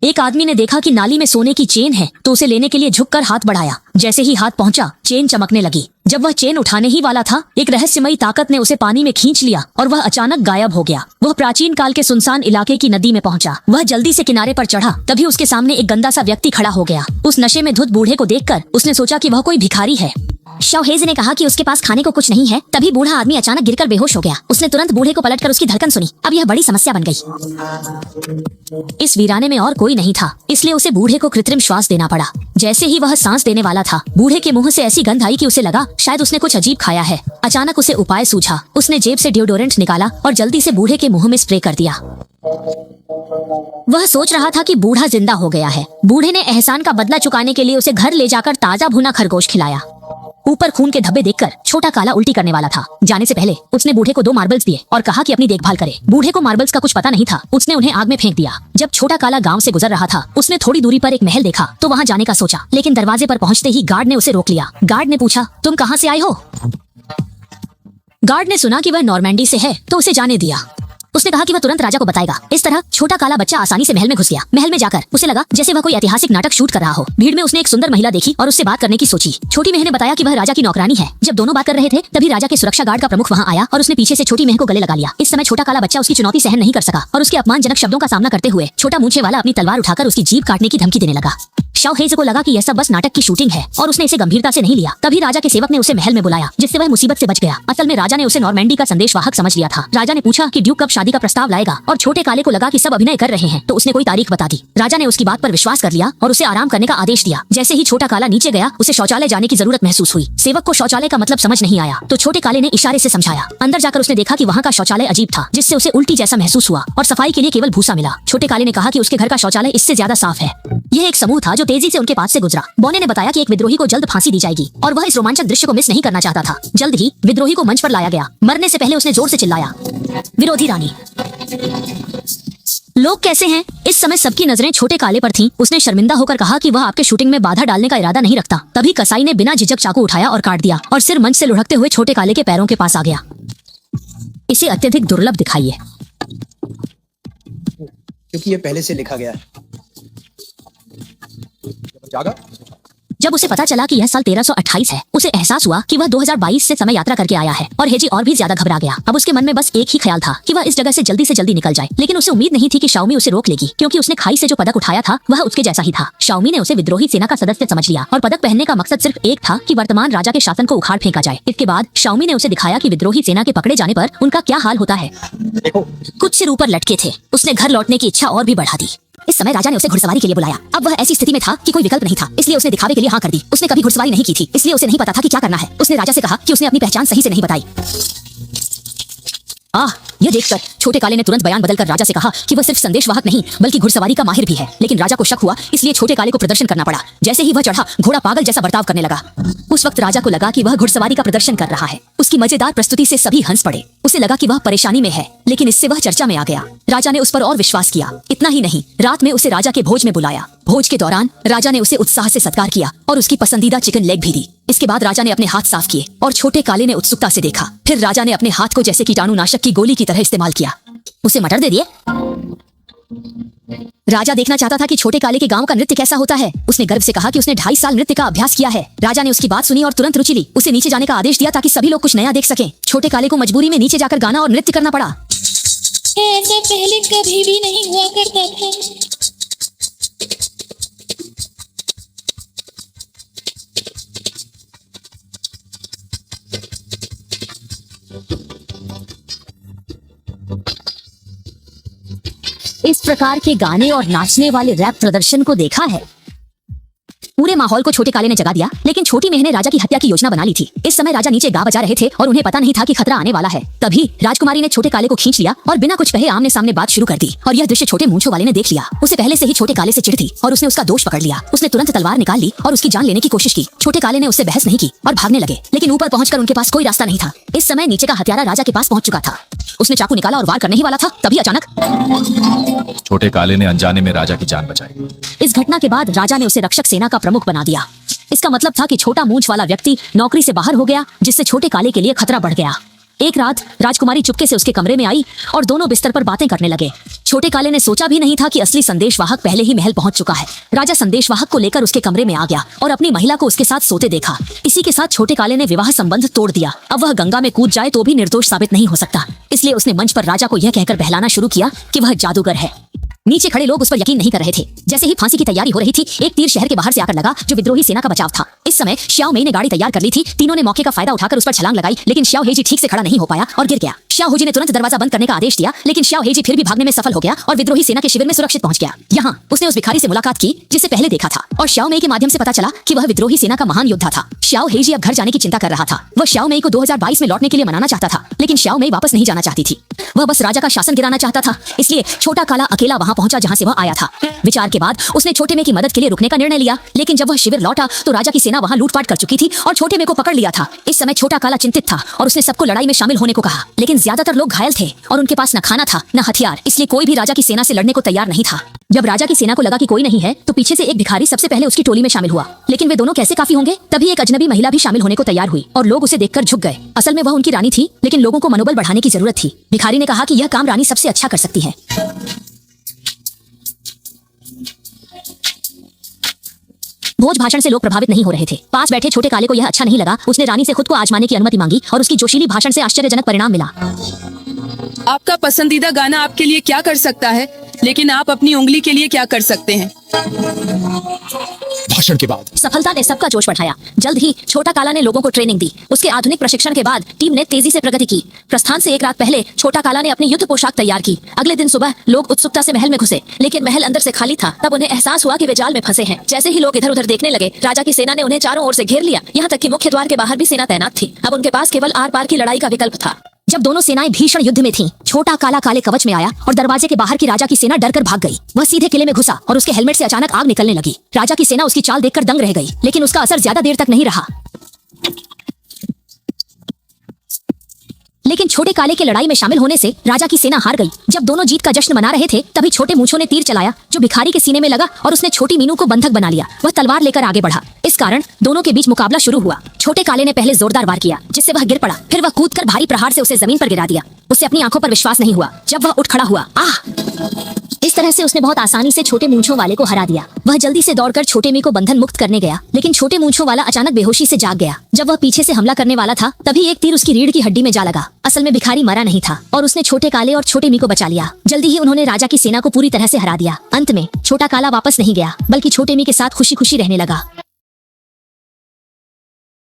एक आदमी ने देखा कि नाली में सोने की चेन है तो उसे लेने के लिए झुककर हाथ बढ़ाया। जैसे ही हाथ पहुंचा, चेन चमकने लगी। जब वह चेन उठाने ही वाला था, एक रहस्यमयी ताकत ने उसे पानी में खींच लिया और वह अचानक गायब हो गया। वह प्राचीन काल के सुनसान इलाके की नदी में पहुंचा। वह जल्दी से किनारे पर चढ़ा, तभी उसके सामने एक गंदा सा व्यक्ति खड़ा हो गया। उस नशे में धुत बूढ़े को देखकर उसने सोचा कि वह कोई भिखारी है। शाओहेज ने कहा कि उसके पास खाने को कुछ नहीं है। तभी बूढ़ा आदमी अचानक गिरकर बेहोश हो गया। उसने तुरंत बूढ़े को पलटकर उसकी धड़कन सुनी। अब यह बड़ी समस्या बन गई। इस वीराने में और कोई नहीं था, इसलिए उसे बूढ़े को कृत्रिम श्वास देना पड़ा। जैसे ही वह सांस देने वाला था, बूढ़े के मुंह से ऐसी गंध आई कि उसे लगा शायद उसने कुछ अजीब खाया है। अचानक उसे उपाय सूझा। उसने जेब से डिओडोरेंट निकाला और जल्दी से बूढ़े के मुंह में स्प्रे कर दिया। वह सोच रहा था कि बूढ़ा जिंदा हो गया है। बूढ़े ने एहसान का बदला चुकाने के लिए उसे घर ले जाकर ताजा भुना खरगोश खिलाया। ऊपर खून के धब्बे देखकर छोटा काला उल्टी करने वाला था। जाने से पहले उसने बूढ़े को 2 मार्बल्स दिए और कहा कि अपनी देखभाल करे। बूढ़े को मार्बल्स का कुछ पता नहीं था। उसने उन्हें आग में फेंक दिया। जब छोटा काला गांव से गुजर रहा था, उसने थोड़ी दूरी पर एक महल देखा तो वहां जाने का सोचा, लेकिन दरवाजे पर पहुंचते ही गार्ड ने उसे रोक लिया। गार्ड ने पूछा, तुम कहां से आए हो? गार्ड ने सुना कि वह नॉर्मैंडी से है तो उसे जाने दिया। उसने कहा कि वह तुरंत राजा को बताएगा। इस तरह छोटा काला बच्चा आसानी से महल में घुस गया। महल में जाकर उसे लगा जैसे वह कोई ऐतिहासिक नाटक शूट कर रहा हो। भीड़ में उसने एक सुंदर महिला देखी और उससे बात करने की सोची। छोटी महल ने बताया कि वह राजा की नौकरानी है। जब दोनों बात कर रहे थे, तभी राजा के सुरक्षा गार्ड का प्रमुख वहां आया और उसने पीछे से छोटी महल को गले लगा लिया। इस समय छोटा काला बच्चा उसकी चुनौती सहन नहीं कर सका और उसके अपमानजनक शब्दों का सामना करते हुए छोटा मूंछे वाला अपनी तलवार उठाकर उसकी जीभ काटने की धमकी देने लगा। शाओहेज को लगा कि यह सब बस नाटक की शूटिंग है और उसने इसे गंभीरता से नहीं लिया। तभी राजा के सेवक ने उसे महल में बुलाया, जिससे वह मुसीबत से बच गया। असल में राजा ने उसे नॉर्मैंडी का संदेशवाहक समझ लिया था। राजा ने पूछा कि ड्यूक कब शादी का प्रस्ताव लाएगा और छोटे काले को लगा कि सब अभिनय कर रहे हैं तो उसने कोई तारीख बता दी। राजा ने उसकी बात पर विश्वास कर लिया और उसे आराम करने का आदेश दिया। जैसे ही छोटा काला नीचे गया, उसे शौचालय जाने की जरूरत महसूस हुई। सेवक को शौचालय का मतलब समझ नहीं आया तो छोटे काले ने इशारे से समझाया। अंदर जाकर उसने देखा कि वहाँ का शौचालय अजीब था, जिससे उसे उल्टी जैसा महसूस हुआ और सफाई के लिए केवल भूसा मिला। छोटे काले ने कहा कि उसके घर का शौचालय इससे ज्यादा साफ है। यह एक समूह था जो तेजी से उनके पास से गुजरा। बौने ने बताया कि एक विद्रोही को जल्द फांसी दी जाएगी और वह इस रोमांचक दृश्य को मिस नहीं करना चाहता था। जल्द ही विद्रोही को मंच पर लाया गया। मरने से पहले उसने जोर से चिल्लाया, विरोधी रानी। लोग कैसे हैं? इस समय सबकी नजरें छोटे काले पर थीं। उसने शर्मिंदा होकर कहा कि वह आपके शूटिंग में बाधा डालने का इरादा नहीं रखता। तभी कसाई ने बिना झिझक चाकू उठाया और काट दिया और सिर मंच से लुढ़कते हुए छोटे काले के पैरों के पास आ गया। इसे अत्यधिक दुर्लभ दिखाइए, क्योंकि ये पहले से लिखा गया है। जागा? जब उसे पता चला कि यह साल 1328 है, उसे एहसास हुआ कि वह 2022 से समय यात्रा करके आया है और हेजी और भी ज्यादा घबरा गया। अब उसके मन में बस एक ही ख्याल था कि वह इस जगह से जल्दी निकल जाए। लेकिन उसे उम्मीद नहीं थी कि शाओमी उसे रोक लेगी, क्योंकि उसने खाई से जो पदक उठाया था वह उसके जैसा ही था। शाओमी ने उसे विद्रोही सेना का सदस्य समझ लिया और पदक पहनने का मकसद सिर्फ एक था कि वर्तमान राजा के शासन को उखाड़ फेंका जाए। इसके बाद शाओमी ने उसे दिखाया कि विद्रोही सेना के पकड़े जाने पर उनका क्या हाल होता है। देखो, कुछ सिर ऊपर लटके थे। उसने घर लौटने की इच्छा और भी बढ़ा दी। इस समय राजा ने उसे घुड़सवारी के लिए बुलाया। अब वह ऐसी स्थिति में था कि कोई विकल्प नहीं था, इसलिए उसने दिखावे के लिए हाँ कर दी। उसने कभी घुड़सवारी नहीं की थी, इसलिए उसे नहीं पता था कि क्या करना है। उसने राजा से कहा कि उसने अपनी पहचान सही से नहीं बताई। यह देखकर छोटे काले ने तुरंत बयान बदलकर राजा से कहा कि वह सिर्फ संदेशवाहक नहीं बल्कि घुड़सवारी का माहिर भी है। लेकिन राजा को शक हुआ, इसलिए छोटे काले को प्रदर्शन करना पड़ा। जैसे ही वह चढ़ा, घोड़ा पागल जैसा बर्ताव करने लगा। उस वक्त राजा को लगा कि वह घुड़सवारी का प्रदर्शन कर रहा है। उसकी मजेदार प्रस्तुति से सभी हंस पड़े। उसे लगा कि वह परेशानी में है, लेकिन इससे वह चर्चा में आ गया। राजा ने उस पर और विश्वास किया। इतना ही नहीं, रात में उसे राजा के भोज में बुलाया। भोज के दौरान राजा ने उसे उत्साह से सत्कार किया और उसकी पसंदीदा चिकन लेग भी दी। इसके बाद राजा ने अपने हाथ साफ किए और छोटे काले ने उत्सुकता से देखा। फिर राजा ने अपने हाथ को जैसे कीटाणुनाशक की गोली की तरह इस्तेमाल किया। उसे मटर दे दिए। राजा देखना चाहता था कि छोटे काले के गांव का नृत्य कैसा होता है। उसने गर्व से कहा कि उसने 2.5 साल नृत्य का अभ्यास किया है। राजा ने उसकी बात सुनी और तुरंत रुचि ली। उसे नीचे जाने का आदेश दिया ताकि सभी लोग कुछ नया देख सकें। छोटे काले को मजबूरी में नीचे जाकर गाना और नृत्य करना पड़ा। ऐसा पहले कभी भी नहीं हुआ करता था। इस प्रकार के गाने और नाचने वाले रैप प्रदर्शन को देखा है। पूरे माहौल को छोटे काले ने जगा दिया, लेकिन छोटी महल ने राजा की हत्या की योजना बना ली थी। इस समय राजा नीचे गा बजा रहे थे और उन्हें पता नहीं था कि खतरा आने वाला है। तभी राजकुमारी ने छोटे काले को खींच लिया और बिना कुछ कहे आमने सामने बात शुरू कर दी। और यह दृश्य छोटे मूंछों वाले ने देख लिया। उसे पहले से ही छोटे काले से चिढ़ थी और उसने उसका दोष पकड़ लिया। उसने तुरंत तलवार निकाल ली और उसकी जान लेने की कोशिश की। छोटे काले ने उससे बहस नहीं की और भागने लगे, लेकिन ऊपर पहुंचकर उनके पास कोई रास्ता नहीं था। इस समय नीचे का हत्यारा राजा के पास पहुंच चुका था। उसने चाकू निकाला और वार करने ही वाला था, तभी अचानक छोटे काले ने अनजाने में राजा की जान बचाई। इस घटना के बाद राजा ने उसे रक्षक सेना का प्रमुख बना दिया। इसका मतलब था कि छोटा मूंछ वाला व्यक्ति नौकरी से बाहर हो गया, जिससे छोटे काले के लिए खतरा बढ़ गया। एक रात राजकुमारी चुपके से उसके कमरे में आई और दोनों बिस्तर पर बातें करने लगे। छोटे काले ने सोचा भी नहीं था कि असली संदेशवाहक पहले ही महल पहुंच चुका है। राजा संदेशवाहक को लेकर उसके कमरे में आ गया और अपनी महिला को उसके साथ सोते देखा। इसी के साथ छोटे काले ने विवाह संबंध तोड़ दिया। अब वह गंगा में कूद जाए तो भी निर्दोष साबित नहीं हो सकता, इसलिए उसने मंच पर राजा को यह कहकर बहलाना शुरू किया कि वह जादूगर है। नीचे खड़े लोग उस पर यकीन नहीं कर रहे थे। जैसे ही फांसी की तैयारी हो रही थी, एक तीर शहर के बाहर से आकर लगा जो विद्रोही सेना का बचाव था। इस समय श्याओ मेई ने गाड़ी तैयार कर ली थी। तीनों ने मौके का फायदा उठाकर उस पर छलांग लगाई, लेकिन श्याओ हेजी ठीक से खड़ा नहीं हो पाया और गिर गया। श्याओ हेजी ने तुरंत दरवाजा बंद करने का आदेश दिया, लेकिन श्याओ हेजी फिर भी भागने में सफल हो गया और विद्रोही सेना के शिविर में सुरक्षित पहुंच गया। यहाँ उसने उस भिखारी से मुलाकात की जिसे पहले देखा था और श्याओ मेई के माध्यम से पता चला कि वह विद्रोही सेना का महान योद्धा था। श्याओ हेजी अब घर जाने की चिंता कर रहा था। वह श्याओ मेई को 2022 में लौटने के लिए मनाना चाहता था, लेकिन श्याओ मेई वापस नहीं जाना चाहती थी। वह बस राजा का शासन गिराना चाहता था। इसलिए छोटा काला अकेला वहां पहुंचा जहां से वह आया था। विचार के बाद उसने छोटे में की मदद के लिए रुकने का निर्णय लिया, लेकिन जब वह शिविर लौटा तो राजा की सेना वहां लूटपाट कर चुकी थी और छोटे में को पकड़ लिया था। इस समय छोटा काला चिंतित था और उसने सबको लड़ाई में शामिल होने को कहा, लेकिन ज्यादातर लोग घायल थे और उनके पास न खाना था न हथियार, इसलिए कोई भी राजा की सेना से लड़ने को तैयार नहीं था। जब राजा की सेना को लगा कि कोई नहीं है तो पीछे से एक भिखारी सबसे पहले उसकी टोली में शामिल हुआ, लेकिन वे दोनों कैसे काफी होंगे। तभी एक अजनबी महिला भी शामिल होने को तैयार हुई और लोग उसे देखकर झुक गए। असल में वह उनकी रानी थी, लेकिन लोगों को मनोबल बढ़ाने की जरूरत थी। भिखारी ने कहा कि यह काम रानी सबसे अच्छा कर सकती है। भोज भाषण से लोग प्रभावित नहीं हो रहे थे। पास बैठे छोटे काले को यह अच्छा नहीं लगा। उसने रानी से खुद को आजमाने की अनुमति मांगी और उसकी जोशीली भाषण से आश्चर्यजनक परिणाम मिला। आपका पसंदीदा गाना आपके लिए क्या कर सकता है, लेकिन आप अपनी उंगली के लिए क्या कर सकते हैं? भाषण के बाद सफलता ने सबका जोश बढ़ाया। जल्द ही छोटा काला ने लोगों को ट्रेनिंग दी। उसके आधुनिक प्रशिक्षण के बाद टीम ने तेजी से प्रगति की। प्रस्थान से एक रात पहले छोटा काला ने अपनी युद्ध पोशाक तैयार की। अगले दिन सुबह लोग उत्सुकता से महल में घुसे, लेकिन महल अंदर से खाली था। तब उन्हें एहसास हुआ कि वे जाल में फंसे हैं। जैसे ही लोग इधर उधर देखने लगे, राजा की सेना ने उन्हें चारों ओर से घेर लिया। यहाँ तक कि मुख्य द्वार के बाहर भी सेना तैनात थी। अब उनके पास केवल आर पार की लड़ाई का विकल्प था। जब दोनों सेनाएं भीषण युद्ध में थीं, छोटा काला काले कवच में आया और दरवाजे के बाहर की राजा की सेना डरकर भाग गई। वह सीधे किले में घुसा और उसके हेलमेट से अचानक आग निकलने लगी। राजा की सेना उसकी चाल देखकर दंग रह गई, लेकिन उसका असर ज्यादा देर तक नहीं रहा। लेकिन छोटे काले के लड़ाई में शामिल होने से राजा की सेना हार गई। जब दोनों जीत का जश्न मना रहे थे, तभी छोटे मूंछों ने तीर चलाया जो भिखारी के सीने में लगा और उसने छोटी मीनू को बंधक बना लिया। वह तलवार लेकर आगे बढ़ा। इस कारण दोनों के बीच मुकाबला शुरू हुआ। छोटे काले ने पहले जोरदार वार किया, जिससे वह गिर पड़ा। फिर वह कूदकर भारी प्रहार से उसे जमीन पर गिरा दिया। उसे अपनी आंखों पर विश्वास नहीं हुआ जब वह उठ खड़ा हुआ। इस तरह से उसने बहुत आसानी से छोटे मूंछों वाले को हरा दिया। वह जल्दी से दौड़कर छोटे मी को बंधन मुक्त करने गया, लेकिन छोटे मूंछों वाला अचानक बेहोशी से जाग गया। जब वह पीछे से हमला करने वाला था, तभी एक तीर उसकी रीढ़ की हड्डी में जा लगा। असल में भिखारी मरा नहीं था और उसने छोटे काले और छोटे मी को बचा लिया। जल्दी ही उन्होंने राजा की सेना को पूरी तरह से हरा दिया। अंत में छोटा काला वापस नहीं गया, बल्कि छोटे मी के साथ खुशी खुशी रहने लगा।